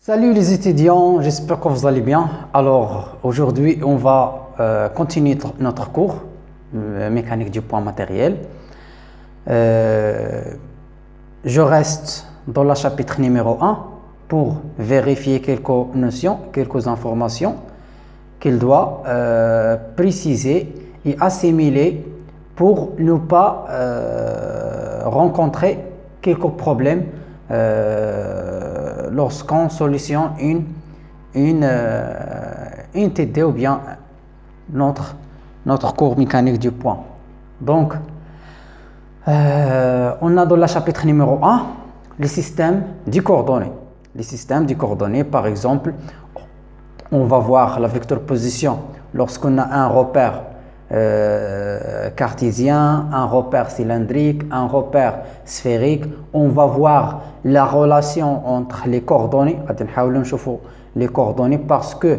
Salut les étudiants, j'espère que vous allez bien. Alors aujourd'hui on va continuer notre cours mécanique du poids matériel. Je reste dans le chapitre numéro 1 pour vérifier quelques notions, quelques informations qu'il doit préciser et assimiler pour ne pas rencontrer quelques problèmes lorsqu'on solutionne une TD ou bien notre cours mécanique du poids. Donc, on a dans le chapitre numéro 1 les systèmes de coordonnées. Les systèmes de coordonnées, par exemple, on va voir la vecteur position lorsqu'on a un repère cartésien, un repère cylindrique, un repère sphérique. On va voir la relation entre les coordonnées. Les coordonnées parce que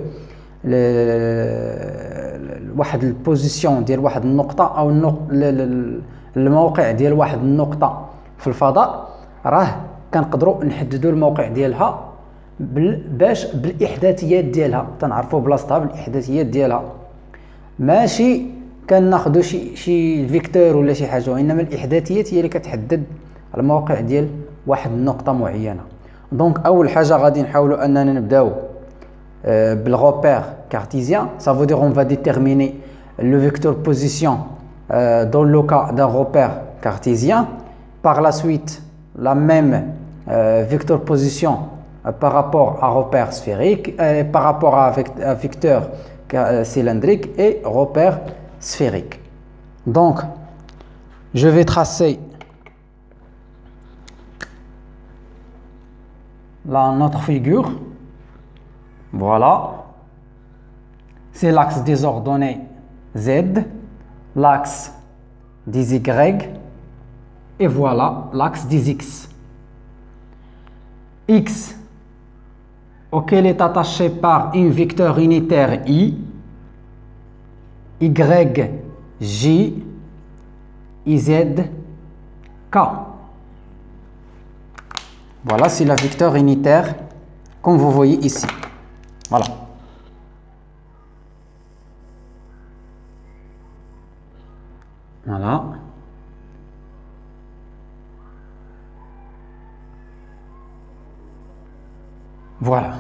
واحد البوزيسيون ديال واحد النقطة أو الموقع ديال واحد النقطة في الفضاء راه كنقدروا نحددوا الموقع ديالها باش بالإحداثيات ديالها تنعرفوا بلاصتها بالإحداثيات ديالها ماشي كناخذوا شي فيكتور ولا شي حاجه وانما الاحداثيات هي اللي كتحدد الموقع ديال واحد النقطه معينه. دونك اول حاجه غادي نحاولوا اننا نبداو بالرepère cartésien. Ça veut dire on va déterminer le vecteur position dans le cas d'un repère cartésien. Par la suite la même vecteur position par rapport à repère sphérique, par rapport à vecteur cylindrique et repère sphérique. Donc, je vais tracer notre figure. Voilà. C'est l'axe des ordonnées Z, l'axe des Y, et voilà l'axe des X. X auquel est attaché par une vecteur unitaire I, Y, J, Z, K. Voilà, c'est la vecteur unitaire comme vous voyez ici. Voilà. Voilà. Voilà.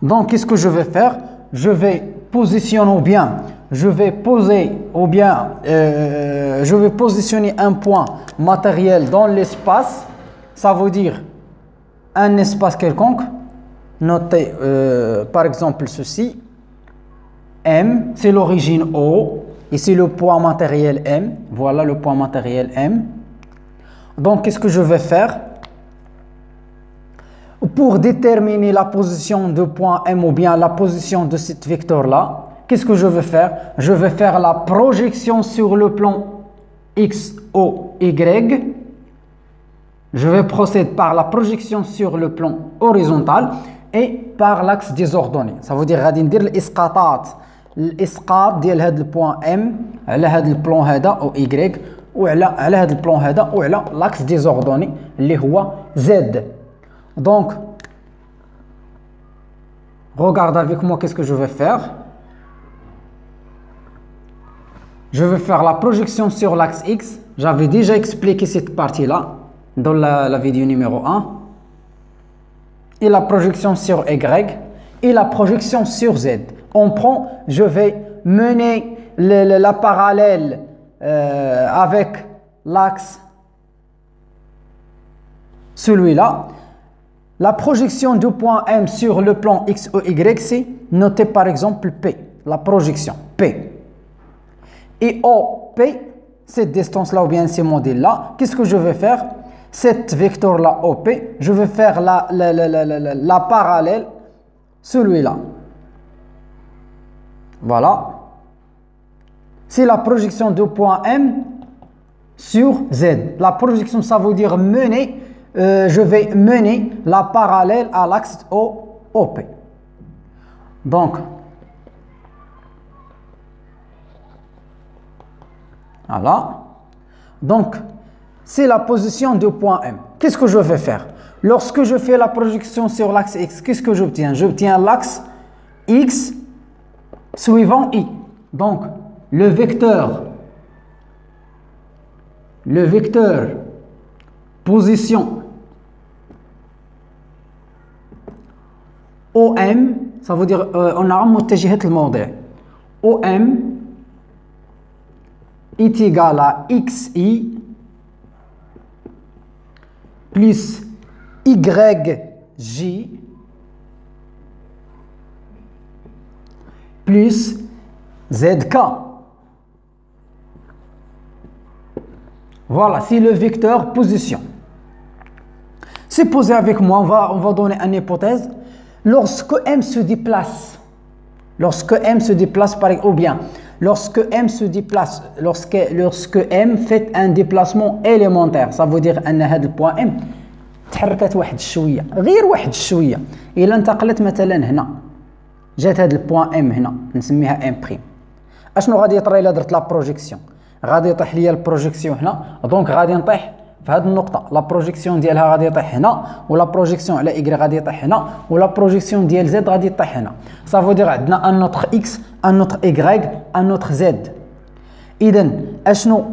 Donc, qu'est-ce que je vais faire? Je vais positionner ou bien, je vais positionner un point matériel dans l'espace. Ça veut dire un espace quelconque. Notez par exemple ceci. M, c'est l'origine O. Ici, le point matériel M. Voilà le point matériel M. Donc, qu'est-ce que je vais faire? Pour déterminer la position de point M ou bien la position de cette vecteur-là, qu'est-ce que je vais faire? Je vais faire la projection sur le plan X, O, Y. Je vais procéder par la projection sur le plan horizontal et par l'axe des ordonnées. Ça veut dire غادي ندير الإسقاط ديال هذا البوان M على هذا البلان هذا أو Y وعلى هذا البلان هذا وعلى l'axe des ordonnées اللي هو Z. Donc, regarde avec moi qu'est-ce que je vais faire. Je vais faire la projection sur l'axe X. J'avais déjà expliqué cette partie-là dans la vidéo numéro 1. Et la projection sur Y. Et la projection sur Z. On prend, je vais mener la parallèle avec l'axe, celui-là. La projection du point M sur le plan X ou Y, c'est noté par exemple P, la projection P. Et OP, cette distance-là ou bien ces modèles-là, qu'est-ce que je vais faire? Cette vecteur-là OP, je vais faire la parallèle, celui-là. Voilà. C'est la projection du point M sur Z. La projection, ça veut dire mener. Je vais mener la parallèle à l'axe OP. Donc, voilà. Donc, c'est la position du point M. Qu'est-ce que je vais faire? Lorsque je fais la projection sur l'axe X, qu'est-ce que j'obtiens? J'obtiens l'axe X suivant I. Donc, le vecteur position OM, ça veut dire on a متجهة الموضع. OM est égal à XI plus YJ plus ZK. Voilà, c'est le vecteur position. Supposez avec moi, on va donner une hypothèse. Lorsque M se déplace, ou bien lorsque M se déplace, lorsque M fait un déplacement élémentaire, ça veut dire أن هذا البوان M تحركت واحد الشوية، غير واحد الشوية. إلا انتقلت مثلا هنا، جات هذا البوان M هنا، نسميها M بريم. أشنو غادي يطرى إلا درت لا بروجيكسيون؟ غادي يطيح ليا البروجيكسيون هنا، دونك غادي نطيح في هذه النقطة. لا بروجيكسيون ديالها غادي يطيح هنا، ولا بروجيكسيون على إيكغي غادي يطيح هنا، ولا بروجيكسيون ديال زد غادي يطيح هنا. صافو دير عندنا ان نوتر اكس، ان نوتر إيكغيك، ان نوتر زد. إذا أشنو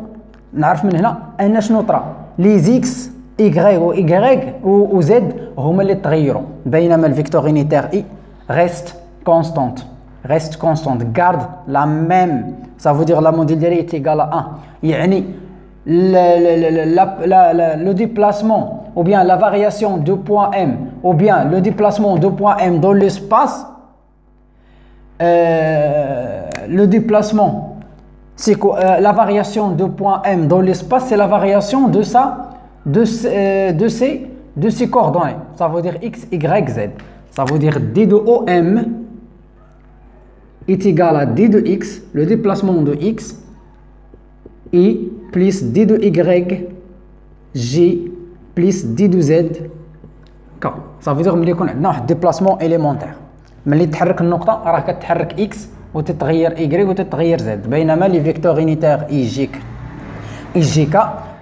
نعرف من هنا؟ أن شنو طرا؟ لي زيكس إيكغيك و إيكغيك و زد هما اللي تغيروا، بينما الفيكتور يونيتير إي ريست كونستانت. garde la même, ça veut dire la module ديالي est égal à 1. يعني le déplacement ou bien la variation de point M ou bien le déplacement de point M dans l'espace, le déplacement, c'est quoi? La variation de point M dans l'espace, c'est la variation de ces coordonnées. Ça veut dire X, Y, Z. Ça veut dire D de OM est égal à D de X, le déplacement de X, I plus D de Y, J plus D de Z, K. Ça veut dire que nous avons un déplacement élémentaire. ملي تحرك النقطة راه كتحرك X وتتغير Y وتتغير Z. بينما les vecteurs unitaires I, J, K,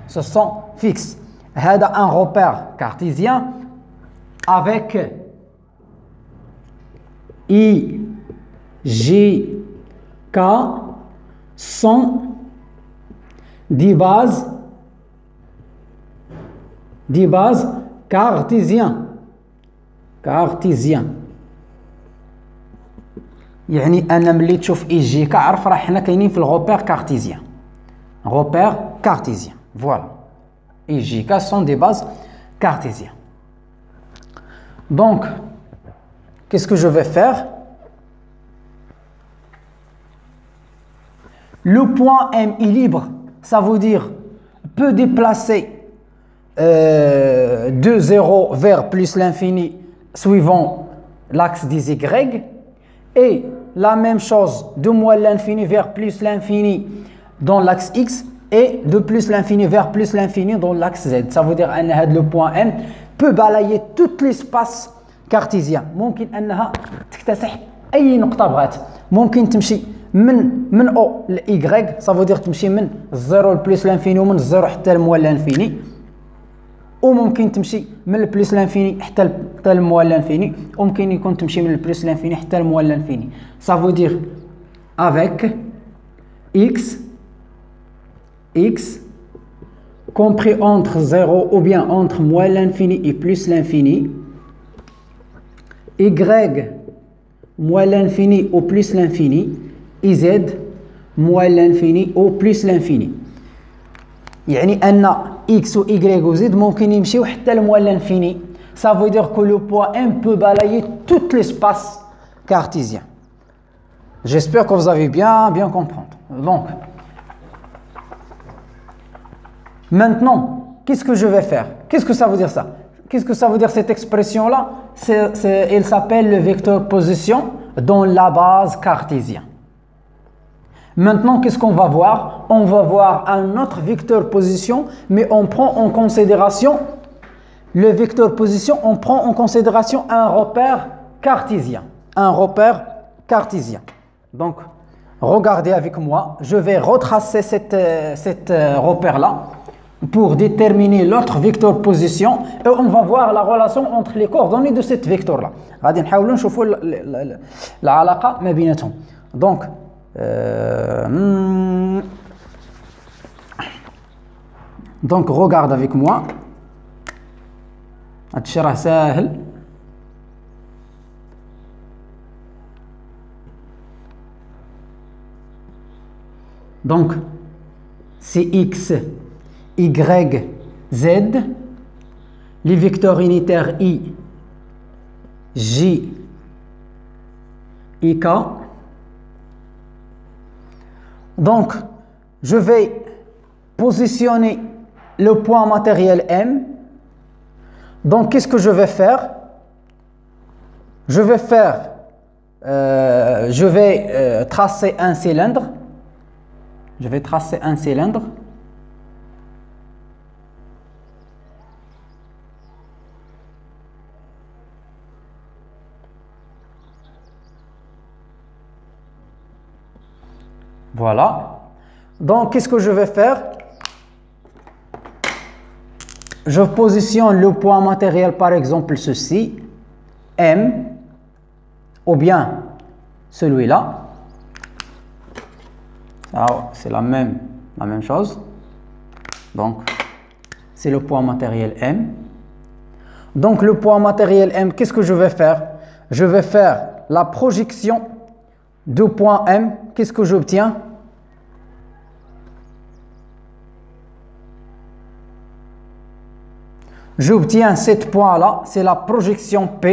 ce sont fixes. هذا un repère cartésien avec I, J, K sont des bases cartésiens. يعني أنا ملي تشوف إي جي كعرف راه حنا كاينين في الغوبير كارتيزيان. Voilà. إي جي كا sont des bases cartésiens. Donc, qu'est-ce que je vais faire? Le point M est libre, ça veut dire peut déplacer de 0 vers plus l'infini suivant l'axe des Y, et la même chose de moins l'infini vers plus l'infini dans l'axe X, et de plus l'infini vers plus l'infini dans l'axe Z. Ça veut dire que le point M peut balayer tout l'espace cartésien. ممكن أنها تكتسح أي نقطة بغات. ممكن تمشي من او ل Y، ça veut dire تمشي من الزيرو لبليس لانفيني ومن الزيرو حتى الموال لانفيني، وممكن تمشي من البليس لانفيني حتى الموال لانفيني، وممكن يكون تمشي من البليس لانفيني حتى الموال لانفيني. Ça veut dire avec X compris entre 0 ou bien entre moins l'infini et plus l'infini, Y moins l'infini ou plus l'infini, et Z moins l'infini ou plus l'infini. يعني أن X ou Y ou Z ممكن يمشيو حتى الموال l'infini. Ça veut dire que le point M peut balayer tout l'espace cartésien. J'espère que vous avez bien comprendre. Donc, maintenant, qu'est-ce que je vais faire? Qu'est-ce que ça veut dire ça? Qu'est-ce que ça veut dire cette expression-là? Elle s'appelle le vecteur position dans la base cartésienne. Maintenant, qu'est-ce qu'on va voir? On va voir un autre vecteur position, mais on prend en considération le vecteur position, on prend en considération un repère cartésien. Donc, regardez avec moi, je vais retracer cette repère-là. pour déterminer l'autre vecteur position et on va voir la relation entre les coordonnées de cette vecteur là. غادي نحاولوا نشوفوا العلاقه ما بيناتهم. Donc regarde avec moi. هادشي راه ساهل. Donc c'est x, y, z, les vecteurs unitaires i, j, ik. Donc je vais positionner le point matériel M. Donc qu'est-ce que je vais faire? Je vais tracer un cylindre. Je vais tracer un cylindre. Voilà. Donc, qu'est-ce que je vais faire? Je positionne le point matériel, par exemple, ceci, M, ou bien celui-là. C'est la même chose. Donc, c'est le point matériel M. Donc, le point matériel M, qu'est-ce que je vais faire? Je vais faire la projection du point M. Qu'est-ce que j'obtiens? J'obtiens ce point-là, c'est la projection P.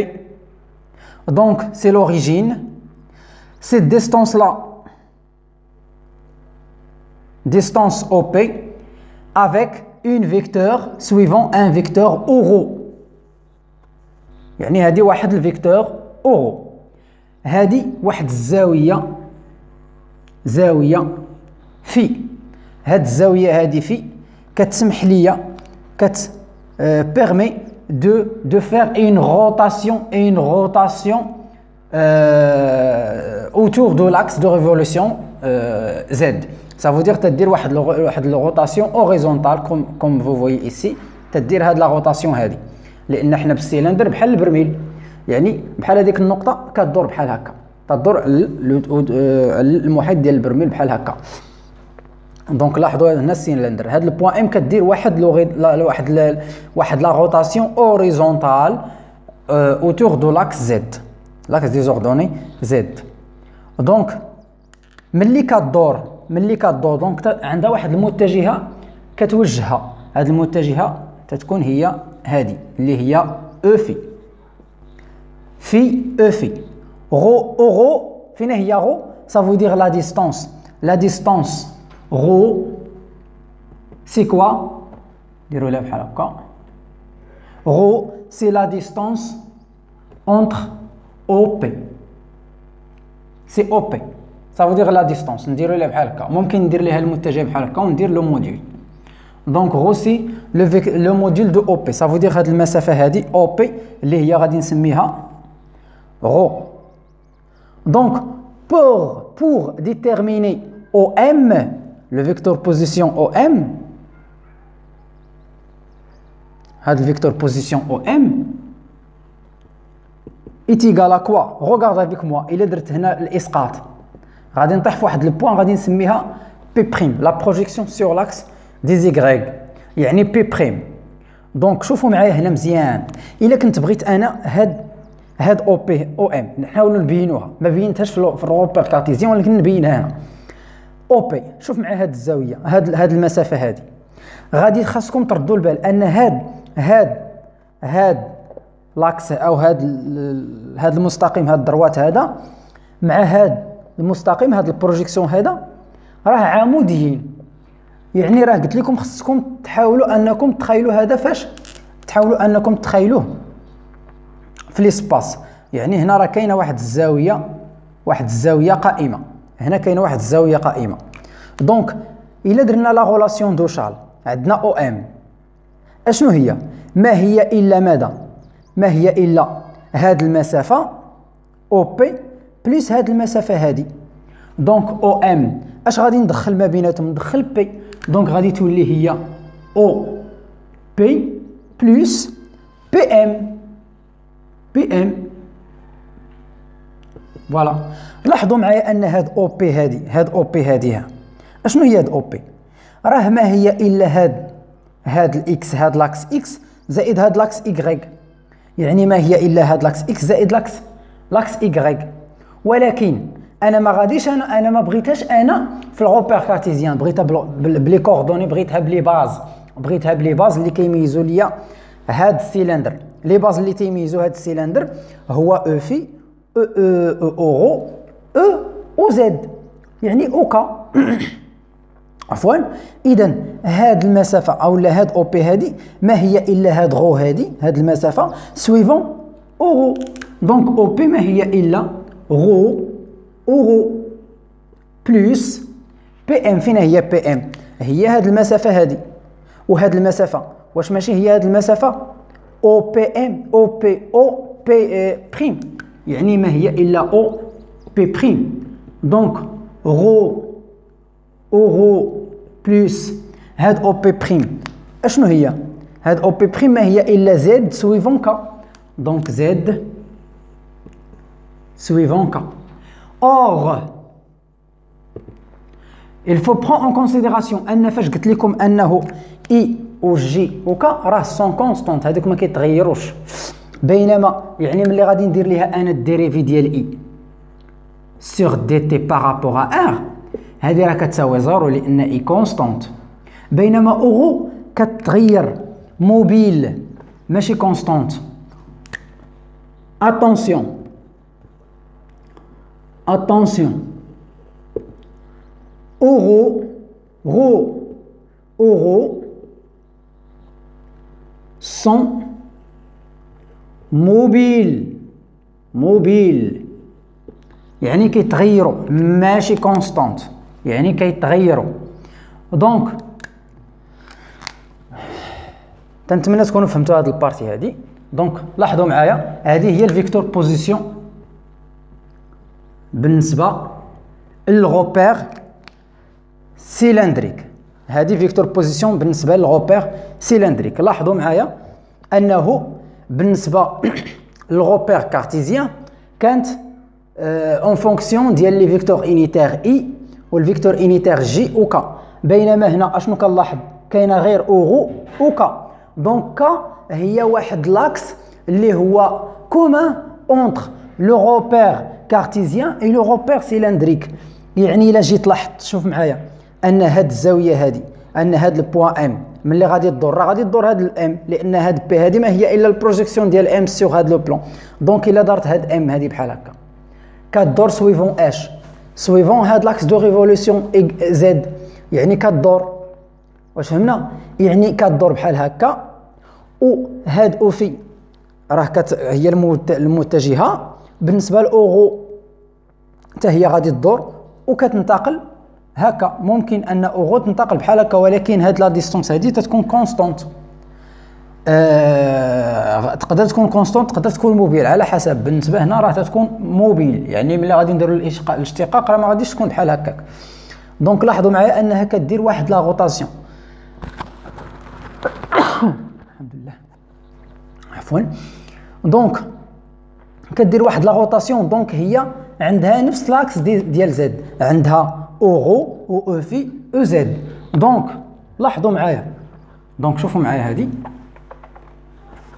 Donc, c'est l'origine. Cette distance-là, distance OP, avec une vecteur suivant un vecteur euro. يعني هذه واحد الفيكتور اورو. هذه واحد الزاويه في هاد الزاويه هذه في كتسمح ليا permet de faire une rotation autour de l'axe de révolution Z. Ça veut dire que tu as une rotation horizontale comme vous voyez ici. Tu as la rotation هذه لان حنا بالسيلندر بحال البرميل يعني بحال هذيك النقطه كتدور بحال هكا تدور المحيط ديال البرميل بحال هكا. دونك لاحظوا هنا السيلندر هذا البوان ام كدير واحد لا روتاسيون هوريزونتال autour de l'axe Z, l'axe des ordonnées Z. دونك ملي كدور دونك عندها واحد المتجهه كتوجهها. هذه المتجهه تتكون هي هذه اللي هي او في او في رو فين هي رو؟ ça veut dire la distance rho c'est quoi? ديروا لها بحال هكا. rho c'est la distance entre OP. c'est OP, ça veut dire la distance. نديروا لها بحال هكا. ممكن ندير لها المتجه بحال هكا وندير لو موديل. دونك rho c'est le module de OP. ça veut dire هاد المسافه هذه OP اللي هي غادي نسميها rho. Donc pour déterminer OM, le vecteur position OM, le vecteur position OM est égal à quoi? Regarde avec moi. Il est درت هنا الاسقاط غادي نطيح في واحد البوان غادي نسميها P', la projection sur l'axe des Y يعني P'. دونك شوفوا معايا هنا مزيان. الا كنت بغيت انا هاد او ام نحاولوا نبينوها، ما بينتهاش في الروبير كارتيزيان ولكن نبينها هنا. او بي شوف معايا هاد الزاويه هاد المسافه هادي غادي خاصكم تردوا البال ان هاد لاكس او هاد المستقيم هاد الدروات هذا مع هاد المستقيم هاد البروجيكسيون هذا راه عموديين. يعني راه قلت لكم خصكم تحاولوا انكم تخيلوا هذا فاش تحاولوا انكم تخيلوه في ليسباس. يعني هنا راه كاينه واحد الزاويه قائمه، هنا كاينه واحد الزاويه قائمه. دونك الا درنا لا غولاسيون دوشال عندنا او ام اشنو هي؟ ما هي الا ماذا؟ ما هي الا هاد المسافه او بي بلس هاد المسافه هادي. دونك او ام اش غادي ندخل ما بيناتهم؟ ندخل بي. دونك غادي تولي هي او بي بلس بي ام. بي ام فوالا. لاحظوا معايا ان هاد او بي هذه اشنو هي هاد او بي؟ راه ما هي الا هاد الاكس، هاد لاكس اكس زائد هاد لاكس ايغريك. يعني ما هي الا هاد لاكس اكس زائد لاكس ايغريك. ولكن انا ما غاديش، انا ما بغيتهاش انا في الغوبير كارتيزيان، بغيتها بلي كوردوني، بغيتها بلي باز اللي كيميزوا ليا هاد السيلندر. لي باز اللي تيميزوا هاد السيلندر هو او في او او زد، يعني او كا. عفوا. اذا هاد المسافه او هاد او بي هادي ما هي الا هاد غو هاد المسافه سويفون او. دونك او بي ما هي الا غو بلس بي ام. فين هي بي ام؟ هي هاد المسافه هادي، وهاد المسافه واش ماشي هي هاد المسافه او بي ام او بي بريم، يعني ما هي الا او بي بريم. دونك غو بلس هاد او بي بريم اشنو هي؟ هاد او بي بريم ما هي الا زد سويفون كا. دونك زد سويفون كا. اور il faut prendre en considération ان فاش قلت لكم انه اي و جي و ك راه سون كونستونت، هذوك ما كيتغيروش. بينما يعني ملي غادي ندير ليها انا الديريفي ديال اي سور دي تي بارابور ا ار، هذه راه كتساوي زيرو لان اي كونستونت. بينما اوغو كتغير موبيل ماشي كونستونت. اتونسيون اورو sont موبيل يعني كيتغيروا ماشي كونستانت، يعني كيتغيروا. دونك تنتمنى تكونوا فهمتوا هذه البارتي هذه. دونك لاحظوا معايا، هذه هي الفيكتور بوزيسيون بالنسبه للغوبير سيلندريك. هذه فيكتور بوزيسيون بالنسبه للغوبير سيلندريك. لاحظوا معايا انه بالنسبه للغوبير كارتيزيان كانت اون فونكسيون ديال لي فيكتور انيتير اي والفيكتور انيتير جي و كا. بينما هنا اشنو كنلاحظ؟ كاينه غير اورو و كا. دونك كا هي واحد لاكس اللي هو كومان اونتر لو غوبير كارتيزيان اي لو غوبير سيلندريك. يعني الا جيت لاحظت، شوف معايا ان هاد الزاويه هادي، ان هاد البوان ام ملي غادي تدور راه غادي تدور هاد الام، لان هاد بي هادي ما هي الا البروجيكسيون ديال ام سيغ هاد لو بلون. دونك الا دارت هاد ام هادي بحال هكا كدور سويفون اش، سويفون هاد لاكس دو ريفولوسيون زد، يعني كدور. واش فهمنا؟ يعني كدور بحال هكا. و هاد او في راه هي المتجهه بالنسبه لاوغو حتى هي غادي تدور وكتنتقل هكا. ممكن ان اوغو تنتقل بحال هكا، ولكن هاد لا ديستونس هادي تتكون كونستونت. تقدر تكون كونستونت، تقدر تكون موبيل، على حسب. بالنسبه هنا راه تتكون موبيل، يعني ملي غادي نديروا الاشتقاق راه ما غاديش تكون بحال هكاك. دونك لاحظوا معايا انها كدير واحد لا روتاسيون. الحمد لله، عفوا. دونك كدير واحد لا روتاسيون. دونك هي عندها نفس لاكس ديال زد، عندها اوغو و او في او زد. دونك لاحظوا معايا، دونك شوفوا معايا هذه،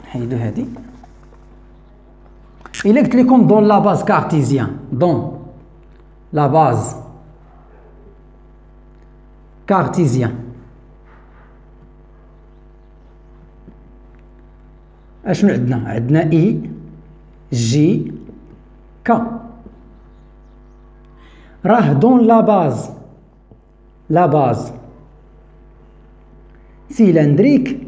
حيدوا هذه. الا قلت لكم دون لا باز كارتيزيان، دون لا باز كارتيزيان اشنو عندنا؟ عندنا اي جي كا. راه دون لا باز سيلندريك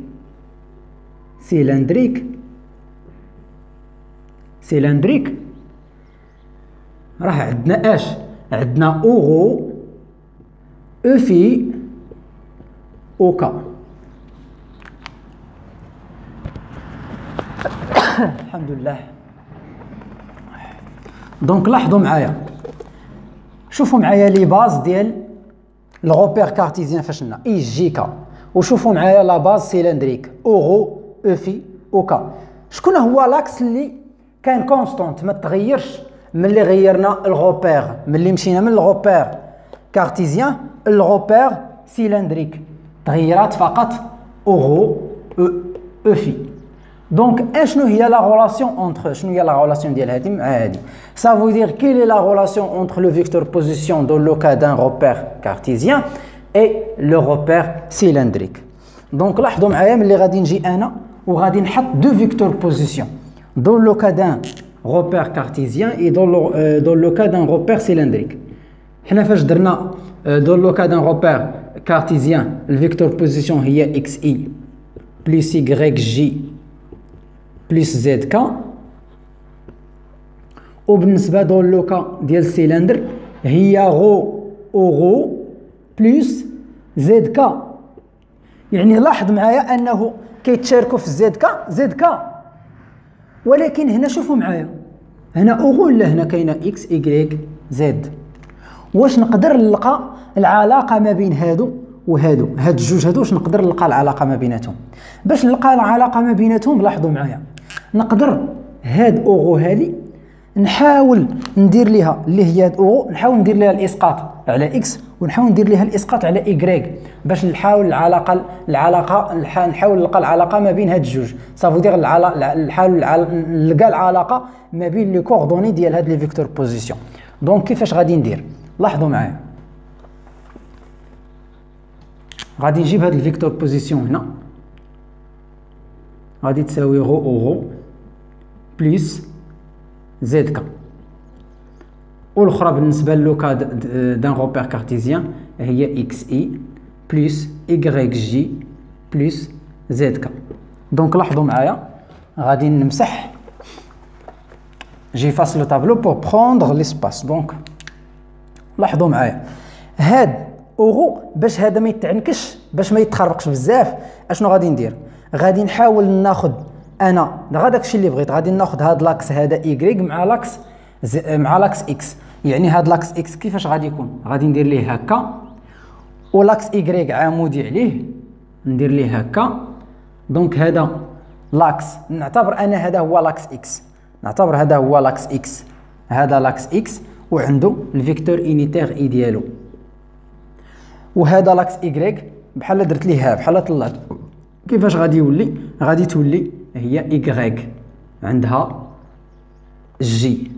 راه عندنا اش؟ عندنا اوغو او في او كا. الحمد لله. دونك لاحظوا معايا، شوفوا معايا لي باز ديال الغوبير كارتيزيان فاش لنا اي جي كا. وشوفوا معايا لا باز سيلندريك اورو او في او كا. شكون هو لاكس اللي كان كونستونت ما تغيرش ملي غيرنا الغوبير، ملي مشينا من الغوبير كارتيزيان الغوبير سيلندريك، تغيرات فقط اورو او في. دونك اشنو هي لا غولاسيون اونتر، شنو هي لا غولاسيون ديال هادي مع هادي؟ ça veut dire quelle est la relation entre le vecteur position dans le cas d'un repère cartésien et le repère cylindrique. دونك لاحظوا معايا ملي غادي نجي انا وغادي نحط دو فيكتور بوزيسيون dans le cas d'un repère cartésien et dans le cas d'un repère cylindrique. حنا فاش درنا dans le cas d'un repère cartésien الفيكتور بوزيسيون هي xi plus yj plus zk، وبالنسبه دون لوكا ديال السيلندر هي غو او بلس زد كا. يعني لاحظ معايا انه كيتشاركوا في زد كا، ولكن هنا شوفوا معايا هنا اوغو ولا هنا كاينه اكس ايكغيك زد. واش نقدر نلقى العلاقه ما بين هادو وهادو، هاد الجوج هادو واش نقدر نلقى العلاقه ما بيناتهم؟ باش نلقى العلاقه ما بيناتهم لاحظوا معايا نقدر هاد اوغو هادي نحاول ندير ليها اللي هي هاد اوغو، نحاول ندير ليها الاسقاط على اكس ونحاول ندير ليها الاسقاط على ايكغيك باش نحاول نحاول نلقى العلاقه ما بين هاد الجوج. صافي دير نحاول نلقى العلاقه ما بين لي كوردوني ديال هاد لي فيكتور بوزيسيون. دونك كيفاش غادي ندير؟ لاحظوا معايا غادي نجيب هاد الفيكتور بوزيسيون هنا غادي تساوي غو اوغو بلس زد كا، والاخرى بالنسبه لوكا دان غوبير كارتيزيان هي اكس اي بلس ايكغيك جي بلس زد كا. دونك لاحظوا معايا غادي نمسح جيفاس لو طابلو بور بروندر ليسباس. دونك لاحظوا معايا هاد اوغو باش هذا ما يتعنكش باش ما يتخربقش بزاف اشنو غادي ندير؟ غادي نحاول ناخذ انا داكشي اللي بغيت، غادي ناخذ هاد لاكس هذا ايكغيك مع لاكس اكس. يعني هاد لاكس اكس كيفاش غادي يكون؟ غادي ندير ليه هكا ولاكس ايكغيك عمودي عليه ندير ليه هكا. دونك هذا لاكس نعتبر انا هذا هو لاكس اكس، نعتبر هذا هو لاكس اكس، هذا لاكس اكس وعنده الفيكتور انيتير اي ديالو، وهذا لاكس ايكغيك بحال درت ليها بحال طلعت كيفاش غادي يولي؟ غادي تولي هي ايكغيك عندها جي.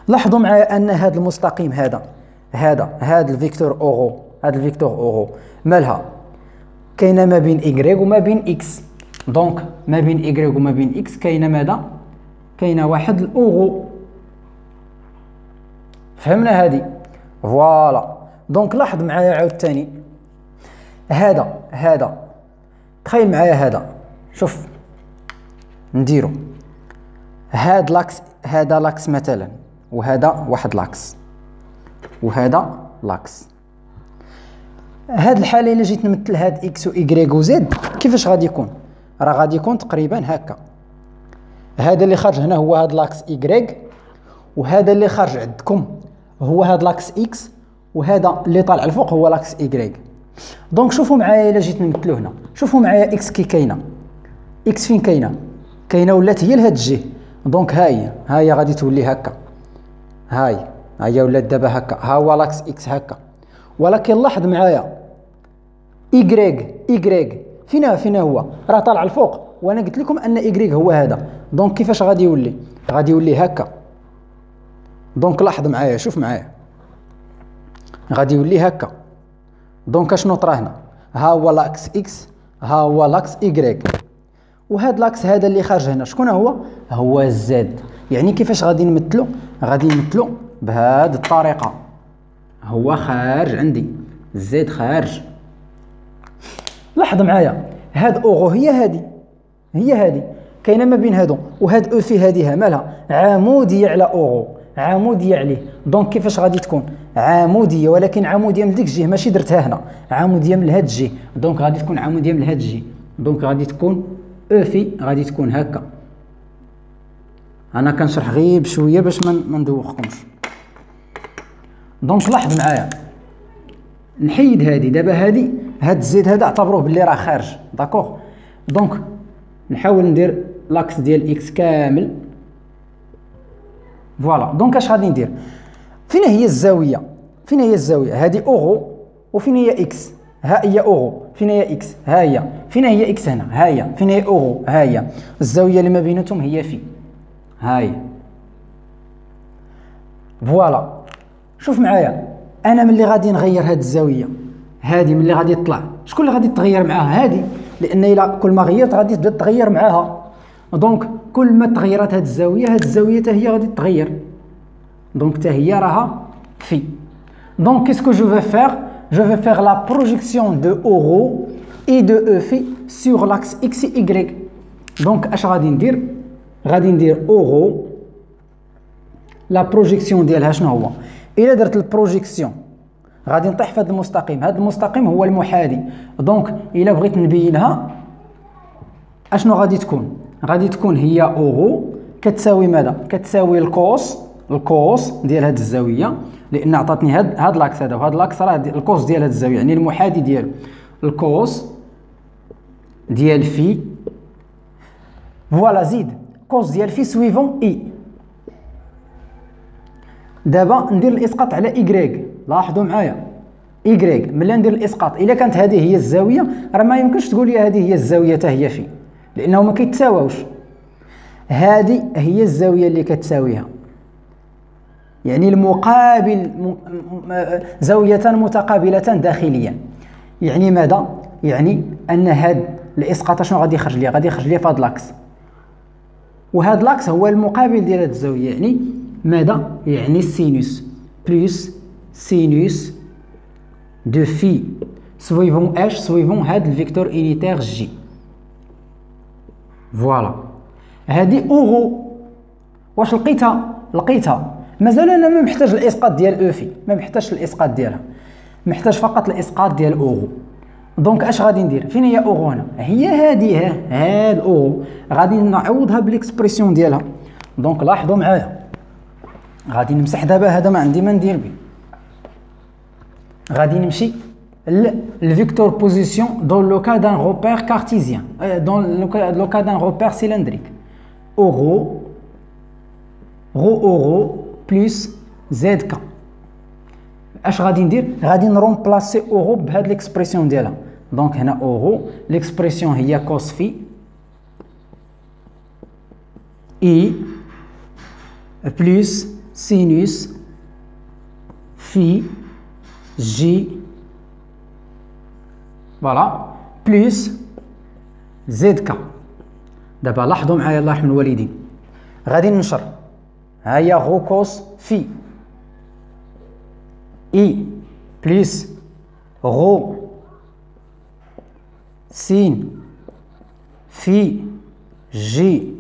لاحظوا معايا ان هذا المستقيم هذا الفيكتور اوغو، هذا الفيكتور اوغو مالها كاينه ما بين ايكغيك وما بين اكس. دونك ما بين ايكغيك وما بين اكس كاينه ماذا؟ كاينه واحد الاوغو. فهمنا هذه؟ فوالا. دونك لاحظ معايا عاوتاني هذا تخيل معايا هذا، شوف نديرو هاد لاكس، هذا لاكس مثلا وهذا واحد لاكس وهذا لاكس. هاد الحاله الا جيت نمثل هاد اكس و ايكغيك و زد كيفاش غادي يكون؟ راه غادي يكون تقريبا هكا. هذا اللي خارج هنا هو هاد لاكس ايكغيك، وهذا اللي خارج عندكم هو هاد لاكس اكس، وهذا اللي طالع الفوق هو لاكس ايكغيك. دونك شوفوا معايا الا جيت نمثلو هنا، شوفوا معايا اكس كي كاينه، اكس فين كاينه ولات هي لهاد الجهه. دونك ها هي غادي تولي هكا، ها هي ولات دابا هكا، ها هو لاكس اكس هكا. ولكن لاحظ معايا ايكغيك فين هو؟ راه طالع الفوق، وانا قلت لكم ان ايكغيك هو هذا. دونك كيفاش غادي يولي؟ غادي يولي هكا. دونك لاحظ معايا، شوف معايا غادي يولي هكا. دونك اشنو طرا هنا؟ ها هو لاكس اكس، ها هو لاكس ايكغيك، وهاد لاكس هذا اللي خارج هنا شكون هو؟ هو الزد. يعني كيفاش غادي نمثلو؟ غادي نمثلو بهاد الطريقه، هو خارج عندي الزد خارج. لاحظ معايا هاد اوغو هي هادي كاينه ما بين هادو، وهاد او في هاديها مالها عموديه على اوغو، عموديه عليه. دونك كيفاش غادي تكون؟ عموديه، ولكن عموديه من ديك الجهه ماشي درتها هنا، عموديه من هاد الجهه. دونك غادي تكون عموديه من هاد الجهه. دونك غادي تكون او في غادي تكون هكا. انا كنشرح غير بشويه باش ما ندوخكمش. دونك لاحظ معايا نحيد هادي دابا، هاد الزيد هذا اعتبروه باللي راه خارج. داكوغ. دونك نحاول ندير لاكس ديال اكس كامل. فوالا. دونك اش غادي ندير؟ فين هي الزاويه؟ فين هي الزاويه؟ هذه اوغو وفين هي اكس؟ ها هي اوغو. فين هي اكس؟ ها هي. فين هي اكس هنا؟ ها هي. فين هي اوغو؟ ها هي. الزاويه اللي ما بيناتهم هي في. ها هي. فوالا. شوف معايا، انا ملي غادي نغير هاد الزاويه هادي، ملي غادي تطلع شكون اللي غادي تغير معاها؟ هادي، لان الا كل ما غيرت غادي تبدا تغير معاها. دونك كل ما تغيرت هاد الزاويه، هاد الزاويه حتى هي غادي تغير. دونك حتى هي راها في. دونك كيسكو جو في فير؟ Je vais faire la projection de Euro et de E phi sur l'axe X et Y. Donc, اش غادي ندير؟ غادي ندير Euro. لا بروجيكسيون ديالها شنو هو؟ الا درت البروجيكسيون غادي نطيح في هذا المستقيم. هذا المستقيم هو المحاذي. دونك الا بغيت نبينها اشنو غادي تكون؟ غادي تكون هي Euro كتساوي ماذا؟ كتساوي الكوس ديال هذه الزاويه، لان عطاتني هاد لاكس هذا، وهاد لاكس راه الكوس ديال هاد الزاويه، يعني المحاذي ديالو. الكوس ديال في. فوالا. زيد كوس ديال في سويفون اي. دابا ندير الاسقاط على ايكغيك. لاحظوا معايا، ايكغيك ملي ندير الاسقاط الا كانت هذه هي الزاويه، راه ما يمكنش تقول لي هذه هي الزاويه حتى هي في، لانه ما كيتساواوش. هذه هي الزاويه اللي كتساويها، يعني المقابل زاوية متقابلة داخليا. يعني ماذا؟ يعني أن هاد الإسقاط شنو غادي يخرج لي؟ غادي يخرج لي في هاد لاكس، وهاد لاكس هو المقابل ديال هاد الزاوية. يعني ماذا؟ يعني السينوس بلس سينوس دو في سويفون اش سويفون هاد الفيكتور انيتير جي. فوالا. هادي اوغو. واش لقيتها؟ لقيتها. مازال انا ما محتاج الاسقاط ديال او في، ما محتاجش الاسقاط ديالها، محتاج فقط الاسقاط ديال اوغو. دونك اش غادي ندير؟ فين هي اوغو هنا؟ هي هادي، هاد اوغو غادي نعوضها بالاكسبرسيون ديالها. دونك لاحظوا معايا، غادي نمسح دابا هذا ما عندي ما ندير به. غادي نمشي الفيكتور بوزيسيون دون لو كا دان روبير كارتيزيان، دون لو كا دان روبير سيلندريك. اوغو اورو بلس زد كا. اش غادي ندير؟ غادي نرومبلاسي اورو بهاد ليكسبرسيون ديالها. دونك هنا اورو ليكسبرسيون هي كوس في اي بلس سينوس في جي. فوالا. بلس زد كا. دابا لاحظوا معايا الله يرحم الوالدين، غادي ننشر. ها هي غو كوس في اي بلس غو سين في جي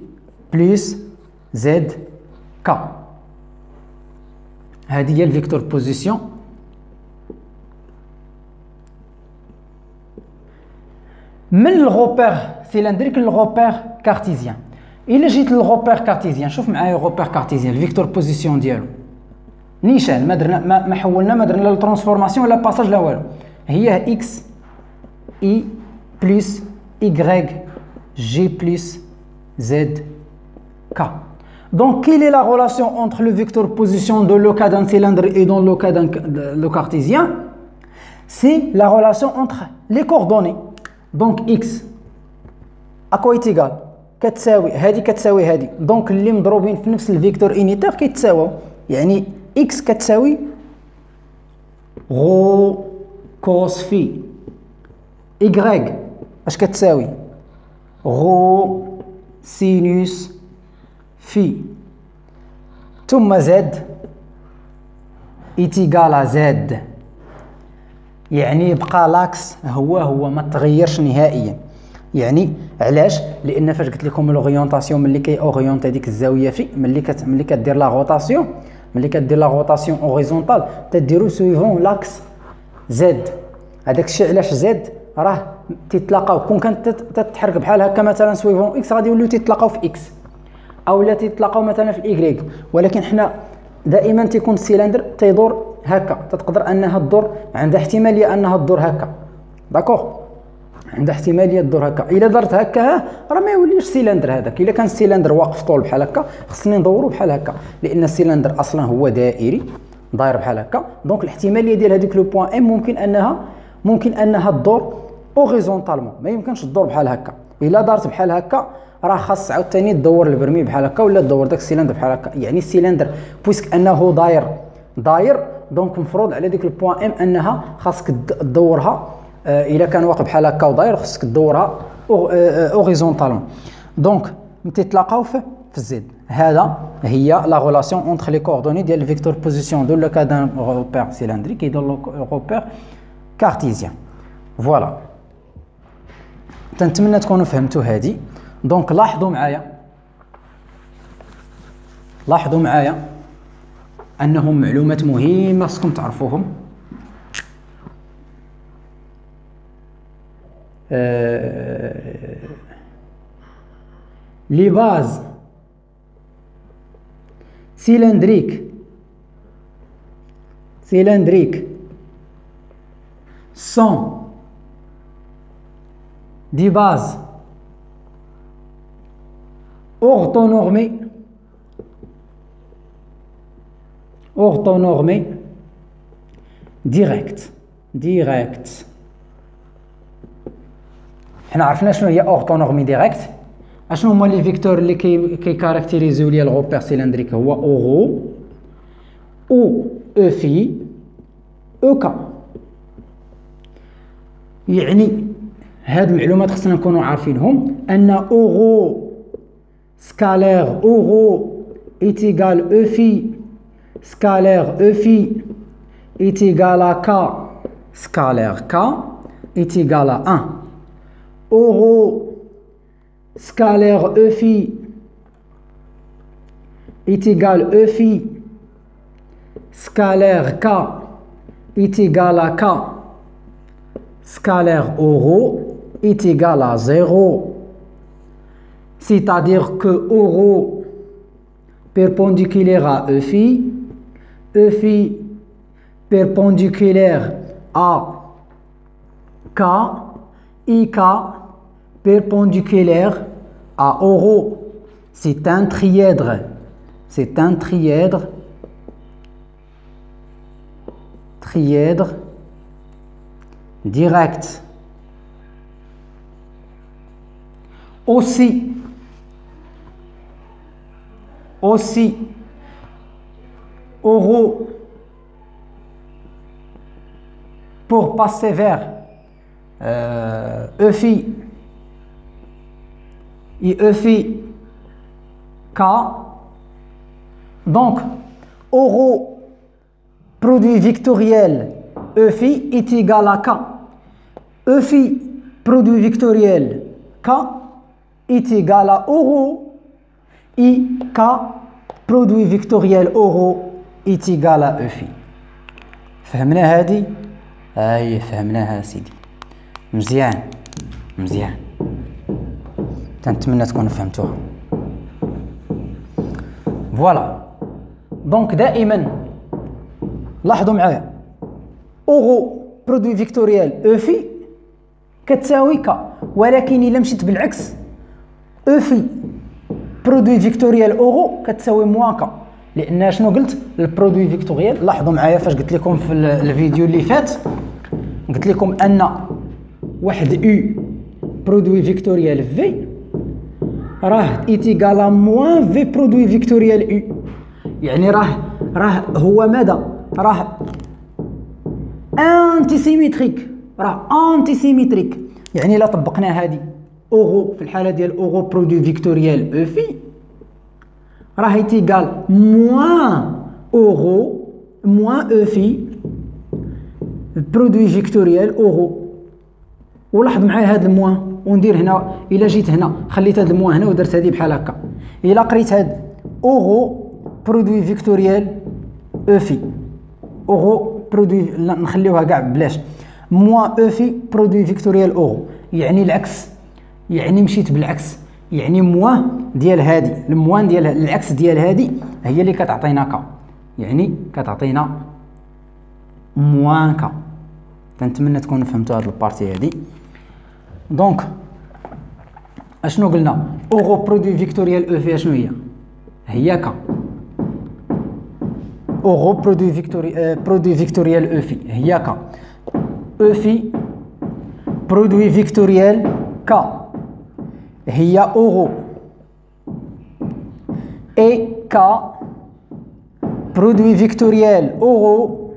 بلس زد كا. هذه هي الفيكتور بوزيسيون. من الغوبير سيلندريك للغوبير كارتيزيان. إلا جيت للغوبير كارتيزيان، شوف معايا غوبير كارتيزيان الفيكتور بوزيسيون ديالو نيشان، ما درنا ما حولنا، ما درنا لا ترانسفورماسيون ولا باساج لا والو. هي اكس اي بلس y g plus z k. Donc, quelle est la relation entre le vecteur position dans le cas d'un cylindre et dans le cas d'un cartésien? C'est la relation entre les coordonnées. Donc, x à quoi est égal? كتساوي هذه كتساوي هذه. دونك اللي مضروبين في نفس الفيكتور انيتير كيتساواو، يعني x كتساوي غو كوس في، y اش كتساوي غو سينوس في، ثم زد ايتيغال زد. يعني يبقى لاكس هو ما تغيرش نهائيا. يعني علاش؟ لان فاش قلت لكم لوريونطاسيون ملي كي اوريونتي ديك الزاويه في، ملي كدير لا روتاسيون، ملي كدير لا روتاسيون اوريزونتال تديرو سويفون لاكس زد. هذاك الشيء علاش زد راه تيتلاقاو. كون كانت تتحرك بحال هكا مثلا سويفون اكس غادي يوليو تيتلاقاو في اكس، او لا تيتلاقاو مثلا في الايكغيك. ولكن حنا دائما تيكون السيلندر تيدور هكا، تقدر انها تدور، عندها احتماليه انها تدور هكا. داكوغ. عندها احتماليه تدور هكا. الا درت هكا راه ما يوليش سيلندر هذاك. الا كان السيلندر واقف طول بحال هكا خصني ندورو بحال هكا، لان السيلندر اصلا هو دائري داير بحال هكا. دونك الاحتماليه ديال هذيك لو بوين ام ممكن انها تدور اوريزونتالمون، ما يمكنش تدور بحال هكا. الا دارت بحال هكا راه خاص عاوتاني تدور البرميل بحال هكا ولا تدور داك السيلندر بحال هكا. يعني السيلندر بويسك انه داير دونك مفروض على ديك البوين ام انها خاصك تدورها. الا كان واقف بحال هكا وداير خاصك تدورها اوريزونتالمون. دونك تيتلاقاو في الزد. هذا هي لا ريلاسيون اونتر لي كوردوني ديال الفيكتور بوزيسيون دو لو كا دان روبير سيلندريك اي دو روبير كارتيزيان. فوالا، تنتمنى تكونوا فهمتوا هذه. دونك لاحظوا معايا انهم معلومات مهمه خصكم تعرفوهم. les bases cylindriques sont des bases orthonormées directes. حنا عرفنا شنو هي اورتونورمي ديريكت. اشنو هما لي فيكتور اللي كيكاركتيريزيو ليا الغوبير سيلندريك؟ هو اورو او او في او كا. يعني هاد المعلومات خصنا نكونوا عارفينهم، ان اورو سكالير اورو ايتيغال او في سكالير او في ايتيغال كا سكالير كا ايتيغال 1. اورو سكالير او في ايتيغال او في سكالير كا ايتيغال كا سكالير اورو ايتيغال 0. c'est-à-dire que euro perpendiculaire à E phi perpendiculaire à K, IK perpendiculaire à euro. C'est un trièdre. Trièdre direct. Aussi, euro pour passer vers E phi et E phi K. Donc, euro produit vectoriel E phi est égal à K. E phi produit vectoriel K est égal à euro et K produit vectoriel euro est égal à E phi. فهمنا هذه؟ اي فهمناها سيدي. مزيان تنتمنى تكونوا فهمتوها. فوالا، دونك دائما لاحظوا معايا اورو برودوي فيكتوريال او في كتساوي كا، ولكن الا مشيت بالعكس او في برودوي فيكتوريال اورو كتساوي موان كا. لان شنو قلت؟ البرودوي فيكتوريال، لاحظوا معايا فاش قلت لكم في الفيديو اللي فات، قلت لكم ان واحد او برودوي فيكتوريال في راه ايتيغال موان في برودوي فيكتوريال او. يعني راه هو ماذا؟ راه انتيسيمتريك، يعني الا طبقنا هذه اورو في الحاله ديال اورو برودوي فيكتوريال او في راه ايتيغال موان اورو موان او في برودوي فيكتوريال اورو. ولاحظ معايا هذا الموان، وندير هنا الا جيت هنا خليت هذا الموان هنا ودرت هذه بحال هكا. الا قريت هذا اورو برودوي فيكتوريال او في اورو برودوي، نخليوها كاع بلاش موان او في برودوي فيكتوريال اورو، يعني العكس، يعني مشيت بالعكس، يعني موان ديال هذه، الموان ديال العكس ديال هذه هي اللي كتعطينا كا، يعني كتعطينا موان كا. تنتمنى تكونوا فهمتوا هاد البارتي هادي. دونك اشنو قلنا؟ اوغو برودوي فيكتوريال او في اشنو هي كا. اوغو برودوي فيكتوريال او في هي كا. او في برودوي فيكتوريال كا هي اوغو. اي كا برودوي فيكتوريال اوغو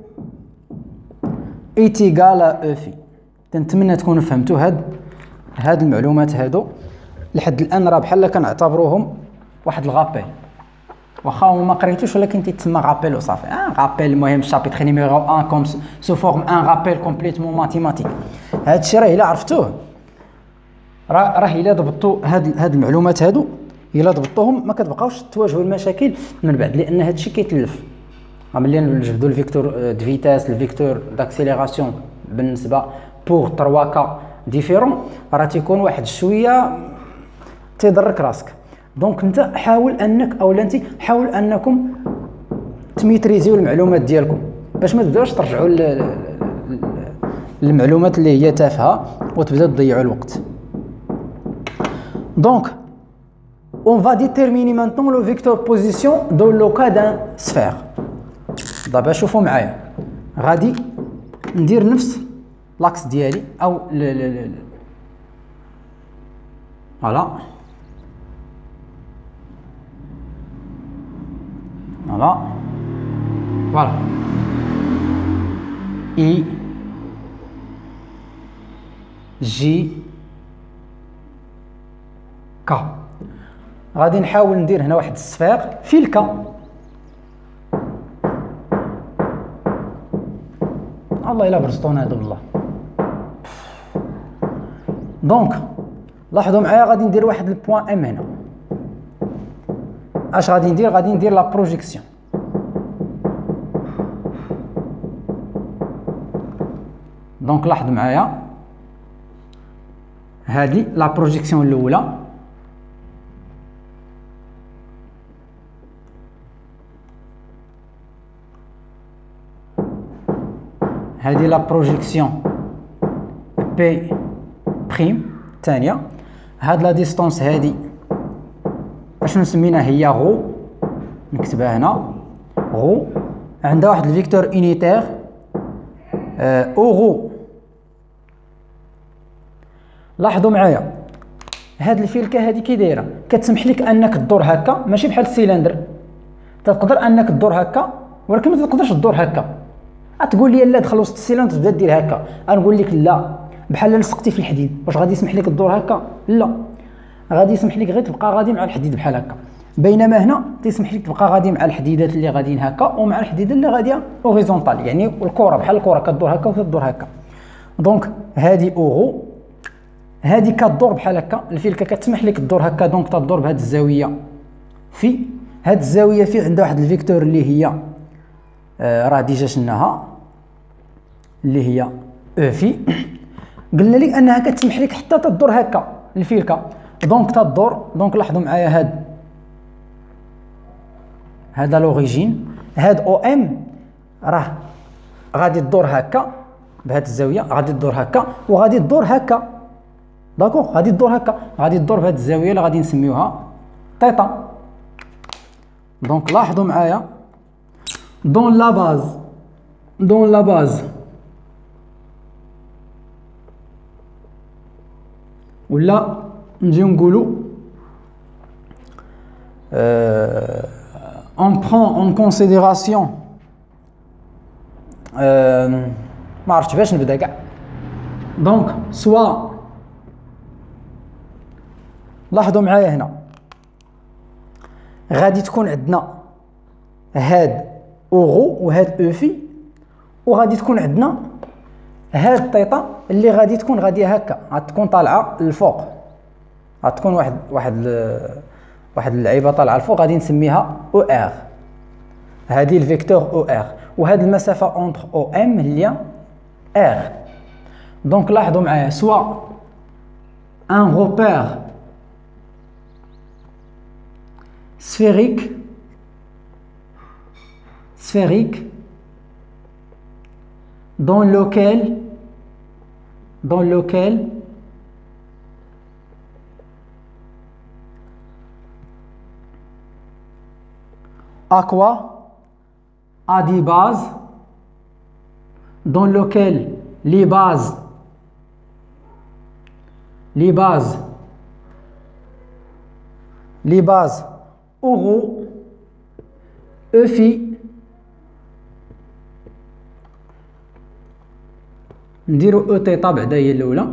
est égal à او في. تنتمنى تكونوا فهمتوا هاد المعلومات هادو. لحد الان راه بحال كنعتبروهم واحد الغابيل، واخا ما قريتوش ولكن تيتسمى غابيل وصافي. غابيل المهم شابيتر نيميرو 1 كوم سو فورم ان غابيل كومبليتمون ماتيماتيك. هادشي راه الا عرفتوه راه الا ضبطوا هاد المعلومات هادو، الا ضبطوهم ما كتبقاوش تواجهوا المشاكل من بعد، لان هادشي كيتلف. ملي نجبدوا الفيكتور دو فيتاس الفيكتور داكسيليراسيون بالنسبه بوغ 3 كا ديفيرون راه تيكون واحد شويه تيضرك راسك. دونك انت حاول انك اولا انت حاول انكم تميتريزيو المعلومات ديالكم باش ما تبداوش ترجعوا للمعلومات اللي هي تافهه وتبداو تضيعوا الوقت. دونك on va déterminer maintenant le vecteur position dans le cas d'un sphère. دابا شوفوا معايا، غادي ندير نفس لاكس ديالي او فوالا اي جي كا. غادي نحاول ندير هنا واحد الصفيغ في الكا. الله الا برزطونا هادو بالله. دونك لاحظوا معايا غادي ندير واحد البوان ام هنا. اش غادي ندير؟ غادي ندير لا بروجيكسيون. دونك لاحظوا معايا هذه لا بروجيكسيون الاولى، هذه لا بروجيكسيون بي بريم الثانيه. هاد لا ديستونس هادي اشنو سميناها؟ هي غو. نكتبها هنا غو. عندها واحد الفيكتور يونيتير او غو. لاحظوا معايا هاد الفلكه هادي كي دايره كتسمح لك انك تدور هكا، ماشي بحال السيلندر تقدر انك تدور هكا ولكن ما تقدرش تدور هكا. تقول لي لا دخل وسط السيلندر تبدا دير هكا، نقول لك لا، بحال لصقتي في الحديد. واش غادي يسمح لك تدور هكا؟ لا، غادي يسمح لك غير تبقى غادي مع الحديد بحال هكا. بينما هنا تيسمح لك تبقى غادي مع الحديدات اللي غاديين هكا ومع الحديده اللي غاديه اوريزونطال، يعني الكره بحال الكره كدور هكا وتدور هكا. دونك هذه اوغو، هذه كدور بحال هكا. الفلكه كتسمح لك تدور هكا، دونك تدور بهذه الزاويه. في هذه الزاويه في عندها واحد الفيكتور اللي هي راه ديجا شناها اللي هي او في. قلنا لك انها كتسمح لك حتى تدور هكا الفلكه. دونك تدور. دونك لاحظوا معايا هذا لوريجين، هاد او ام راه غادي تدور هكا بهذه الزاويه، غادي تدور هكا وغادي تدور هكا. داكوغ، غادي تدور هكا، غادي تدور بهذه الزاويه اللي غادي نسميوها تيتا. دونك لاحظوا معايا دون لا باز ولا نجيو نقولوا on prend en considération ما عرفتش باش نبدا كاع. دونك سوا لاحظوا معايا هنا غادي تكون عندنا هاد اوغو وهاد او في، وغادي تكون عندنا هاد تيتا اللي غادي تكون غاديه هكا، غتكون طالعه للفوق، غتكون واحد اللعيبه طالعه للفوق غادي نسميها او ار. هذه الفيكتور او ار، وهاد المسافه اونتر او ام هي ار. دونك لاحظوا معايا سوا ان روبير sphérique dans lequel dans lequel aqua a des bases, dans lequel les bases اورو افي نديرو او تيتا بعدا هي الاولى.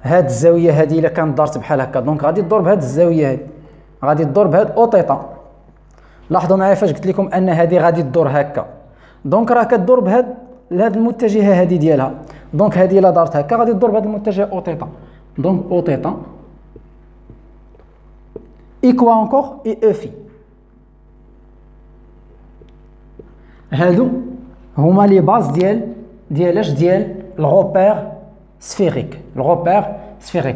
هاد الزاويه هذه الا كانت دارت بحال هكا دونك غادي تدور بهاد الزاويه هذه، غادي تدور بهاد او تيتا. لاحظوا معايا فاش قلت لكم ان هذه غادي تدور هكا، دونك راه كدور بهاد المتجهه هذه ديالها، دونك هذه الا دارت هكا غادي تدور بهاد المتجه او تيتا. دونك او تيتا اي كوا انكور اي افي. هادو هما لي باز ديال الغوبير سفيريك.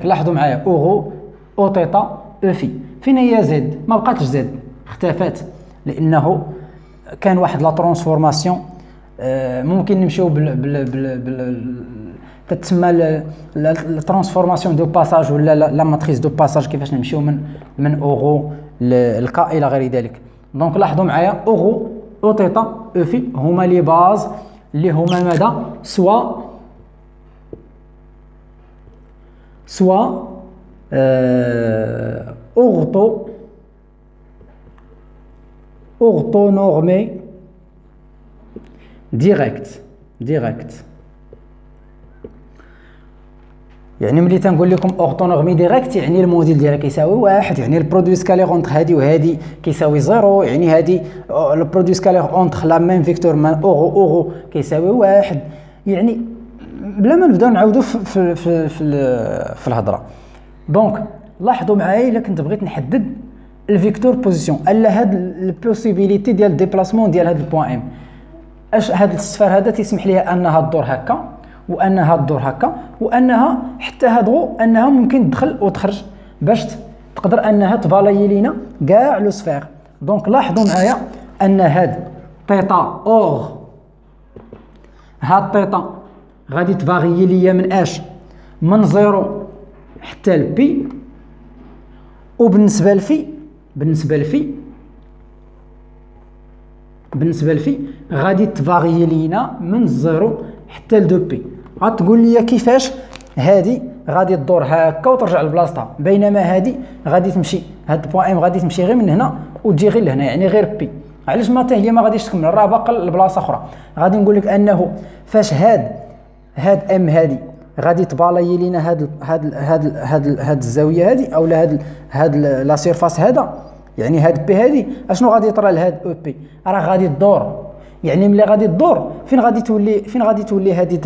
لاحظوا معايا اورو او تيتا افي. فين هي زد؟ ما بقاتش زد، اختفت، لانه كان واحد لا ترانسفورماسيون. ممكن نمشيو تتسمى لا ترانسفورماسيون دو باساج ولا لا ماتريس دو باساج، كيفاش نمشيو من اورو للكا الى غير ذلك. دونك لاحظوا معايا اورو او تيتا افي هما لي باز اللي هما ماذا؟ سوا اورتو نورمي ديريكت. يعني ملي تنقول لكم اورتونورمي ديريكت يعني الموديل ديالها كيساوي واحد، يعني البرودوي سكالير اونتر هادي وهادي كيساوي زيرو، يعني هادي البرودوي سكالير اونتر لا ميم فيكتور من اورو كيساوي واحد. يعني بلا ما نبداو نعاودو في الهضره. دونك لاحظوا معايا الا كنت بغيت نحدد الفيكتور بوزيسيون الا هاد البوسيبيليتي ديال الديبلاسمون ديال هاد البوان ام، اش هاد الصفر هذا تيسمح ليها انها تدور هكا وانها تدور هكا، وانها حتى هادو انها ممكن تدخل وتخرج باش تقدر انها تفالاي لينا كاع لو سفير. دونك لاحظوا معايا ان هاد تيتا اور هاد تيتا غادي تفاغي ليا من اش؟ من زيرو حتى لبي، وبالنسبه لفي غادي تفاغي لينا من زيرو حتى ل 2 بي. غتقول لي كيفاش هادي غادي تدور هكا وترجع لبلاصتها، بينما هادي غادي تمشي هاد البوان ام غادي تمشي غير من هنا وتجي غير لهنا، يعني غير بي. علاش ما حتى هي ما غاديش تكمل، راه باقا لبلاصه اخرى. غادي نقول لك انه فاش هاد ام هادي غادي تبالاي لينا هاد الزاويه هادي اولا هاد لا سيرفاس هذا، يعني هاد بي هادي اشنو غادي يطرى لهاد او بي؟ راه غادي تدور. يعني ملي غادي تدور فين غادي تولي هادي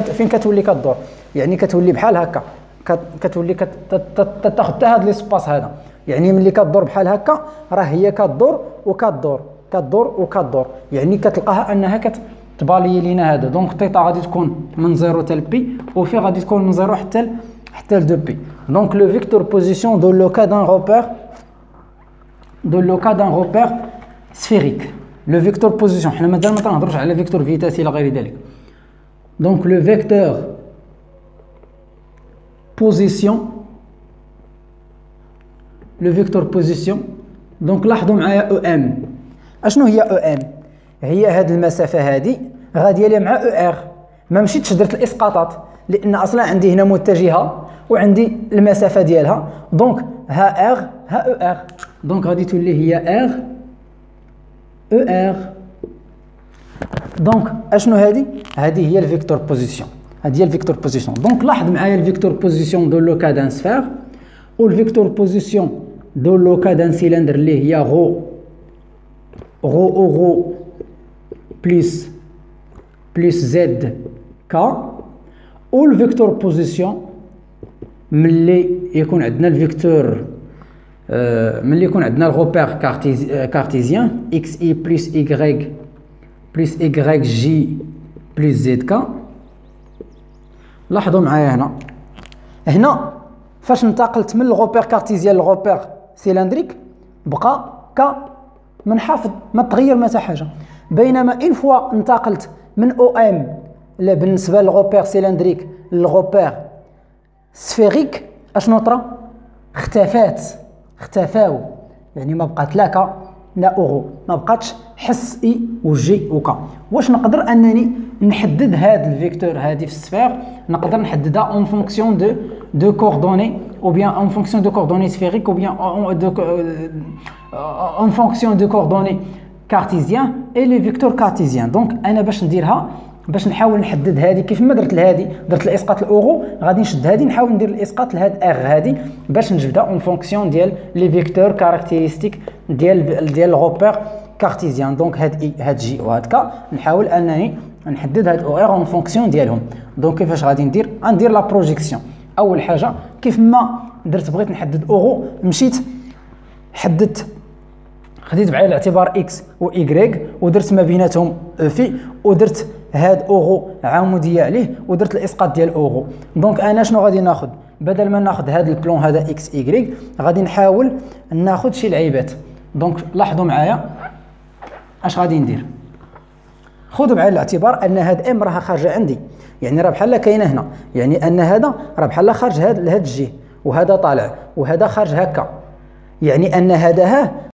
فين كتولي كدور؟ يعني كتولي بحال هكا، كتولي تاخذ حتى هاد ليسباس هذا. يعني ملي كدور بحال هكا راه هي كدور وكدور، يعني كتلقاها انها كتبالي لينا هذا. دونك تيتا غادي تكون من زيرو حتى لبي، وفي غادي تكون من زيرو حتى ل 2 بي. دونك لو فيكتور بوزيسيون دو لو كا دان روبير سفيريك. لو فيكتور بوزيسيون حنا مازال ما تنهضروش على فيكتور فيتاس الى غير ذلك. دونك لو فيكتور بوزيسيون دونك لاحظوا معايا او ام. اشنو هي او ام؟ هي هاد المسافه هادي غاديه لي مع او ار. ما مشيتش درت الاسقاطات لان اصلا عندي هنا متجهه وعندي المسافه ديالها، دونك ها ار ها او ار، دونك غادي تولي هي ار او ار. دونك اشنو هذه هي الفيكتور بوزيسيون. دونك لاحظ معايا الفيكتور بوزيسيون دو لو كا دان سفير والفيكتور بوزيسيون دو لو كا دان سيلندر اللي هي رو بلس زد كا، والفيكتور بوزيسيون ملي يكون عندنا الفيكتور ملي يكون عندنا الغوبير كارتيزيان اكس اي بلس ايغريك جي بلس زد كا. لاحظوا معايا هنا فاش انتقلت من الغوبير كارتيزيان للغوبير سيلندريك بقى كا منحافظ، ما تغير ما حتى حاجه. بينما ان فوا انتقلت من او ام لا بالنسبه للغوبير سيلندريك للغوبير سفيريك اشنو طرا؟ اختفاو، يعني ما بقات لا كا لا اورو، ما بقاتش حس اي وجي وكا. واش نقدر انني نحدد هاد الفيكتور هادي في السفير؟ نقدر نحددها اون فونكسيون دو كوردوني ou bien en fonction de coordonnées sphériques ou bien en fonction de coordonnées cartésiens et les vecteurs cartésiens. Donc انا باش نديرها باش نحاول نحدد هذه كيف ما درت لهذه، درت الاسقاط الاورو، غادي نشد هذه نحاول ندير الاسقاط لهاد ار هذه باش نجبدها اون فونكسيون ديال لي فيكتور كاركتيرستيك ديال الغوبير كارتيزيان. دونك هاد جي وهاد كا نحاول انني نحدد هاد او ار اون فونكسيون ديالهم. دونك كيفاش غادي ندير؟ غندير لا بروجيكسيون. اول حاجه كيف ما درت بغيت نحدد اورو، مشيت حددت خديت بعين الاعتبار اكس و ايغريك ودرت ما بيناتهم في ودرت هاد اورو عموديه عليه ودرت الاسقاط ديال اورو. دونك انا شنو غادي ناخذ؟ بدل ما ناخذ هاد البلون هذا اكس ايغريك غادي نحاول ناخذ شي لعيبات. دونك لاحظوا معايا اش غادي ندير. خذوا بعين الاعتبار ان هاد ام راها خارجه عندي، يعني راه بحال كاينه هنا، يعني ان هذا راه بحال خارج هاد الجهه وهذا طالع وهذا خارج هكا، يعني ان هذا